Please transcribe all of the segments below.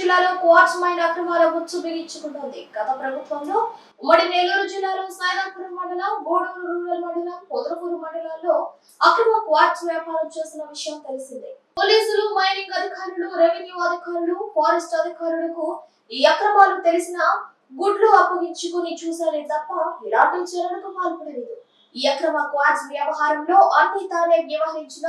జిల్లాలో quartz mine అక్రమాల ఉచ్చు బిగించుకుంటోంది. గత ప్రభుత్వంలో ఉమ్మడి నెల్లూరు జిల్లాలో సైదాపురం మండలం, గూడూరు రూరల్ మండలం, పొదలకూరు మండలాల్లో అక్రమ క్వార్ట్జ్ వ్యాపారం చేస్తున్న విషయం తెలిసిందే. పోలీసులు, మైనింగ్ అధికారులు, రెవెన్యూ అధికారులు, ఫారెస్ట్ అధికారులకు ఈ అక్రమాలు తెలిసిన గుడ్లు అప్పగించుకుని చూశారే తప్ప ఇలాంటి చర్యలకు పాల్పడలేదు. ఈ అక్రమ క్వార్ట్జ్ వ్యవహారంలో అన్ని తానే వ్యవహరించిన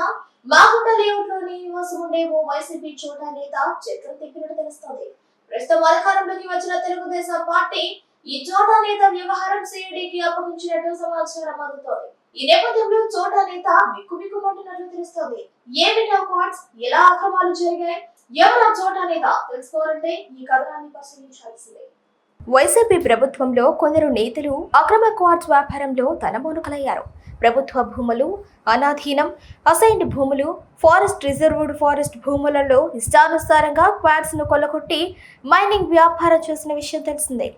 మాగుంట లేఅవుట్లోని నివాసం ఉండే ఓ వైసీపీ చోటా నేత చక్రం తిప్పినట్టు తెలుస్తోంది. ప్రస్తుతం అధికారంలోకి వచ్చిన తెలుగుదేశం పార్టీ ఈ చోటా నేత వ్యవహారం సిఐడికి అప్పగించినట్టు సమాచారం అందుతోంది. ఈ నేపథ్యంలో చోటా నేత బిక్కుబిక్కుమంటున్నట్లు తెలుస్తోంది. ఏమిటా క్వార్ట్జ్, ఎలా అక్రమాలు జరిగాయి, ఎవరా చోటా నేత తెలుసుకోవాలంటే ఈ కథనాన్ని పరిశీలించాల్సిందే. వైసీపీ ప్రభుత్వంలో కొందరు నేతలు అక్రమ క్వార్ట్జ్ వ్యాపారంలో తలమూనకలయ్యారు. ప్రభుత్వ భూములు, అనాధీనం, అసైన్డ్ భూములు, ఫారెస్ట్ రిజర్వ్డ్ ఫారెస్ట్ భూములలో ఇష్టానుసారంగా క్వార్ట్జ్ ను కొల్లగొట్టి మైనింగ్ వ్యాపారం చేసిన విషయం తెలిసిందే.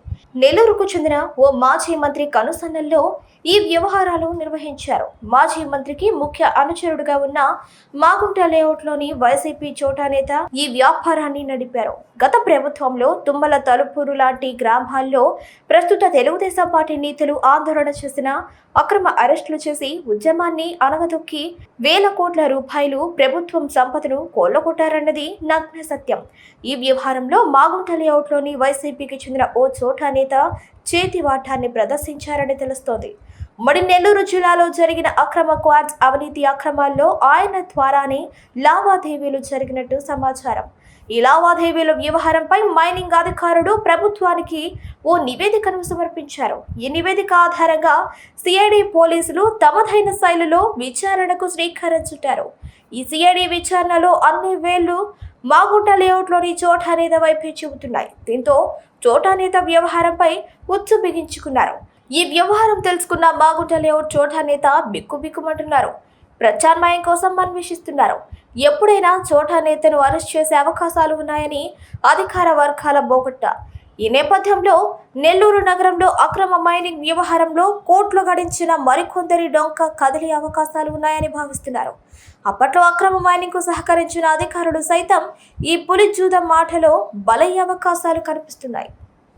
నెల్లూరుకు చెందిన ఓ మాజీ మంత్రి కనుసన్నల్లో ఈ వ్యవహారాలు నిర్వహించారు. మాజీ మంత్రికి ముఖ్య అనుచరుడుగా ఉన్న మాగుంట లేఅవుట్లోని వైసీపీ చోటా నేత ఈ వ్యాపారాన్ని నడిపారు. గత ప్రభుత్వంలో తుమ్మల, తలుపూరు లాంటి గ్రామాల్లో ప్రస్తుత తెలుగుదేశం పార్టీ నేతలు ఆందోళన చేసిన అక్రమ అరెస్టులు చేసి ఉద్యమాన్ని అనగదొక్కి వేల కోట్ల రూపాయలు ప్రభుత్వం సంపదను కొల్లగొట్టారన్నది నగ్న సత్యం. ఈ వ్యవహారంలో మాగుంట లేఅవుట్లోని వైసీపీకి చెందిన ఓ చోటా నేత చేతివాటాన్ని ప్రదర్శించారని తెలుస్తోంది. ఉమ్మడి నెల్లూరు జిల్లాలో జరిగిన అక్రమ క్వార్ట్జ్ అవినీతి అక్రమాల్లో ఆయన ద్వారానే లావాదేవీలు జరిగినట్టు సమాచారం. ఈ లావాదేవీల వ్యవహారంపై మైనింగ్ అధికారులు ప్రభుత్వానికి ఓ నివేదికను సమర్పించారు. ఈ నివేదిక ఆధారంగా సిఐడి పోలీసులు తమదైన శైలిలో విచారణకు శ్రీకారం చుట్టారు. ఈ సిఐడి విచారణలో అన్ని వేళ్లు మాగుంట లేఅవుట్లోని చోటా నేత వైపే చెబుతున్నాయి. దీంతో చోటా నేత వ్యవహారంపై ఉచ్చు బిగించుకున్నారు. ఈ వ్యవహారం తెలుసుకున్న మాగుంట లేఅవుట్ చోటా నేత బిక్కుబిక్కుమంటున్నారు. ప్రత్యామ్నాయం కోసం అన్వేషిస్తున్నారు. ఎప్పుడైనా చోటా నేతను అరెస్ట్ చేసే అవకాశాలు ఉన్నాయని అధికార వర్గాల బోగట్ట. ఈ నేపథ్యంలో నెల్లూరు నగరంలో అక్రమ మైనింగ్ వ్యవహారంలో కోట్లు గడించిన మరికొందరి డొంక కదిలే అవకాశాలు ఉన్నాయని భావిస్తున్నారు. అప్పట్లో అక్రమ మైనింగ్ కు సహకరించిన అధికారులు సైతం ఈ పులి జూదం మాటలో బలయ్యే అవకాశాలు కనిపిస్తున్నాయి.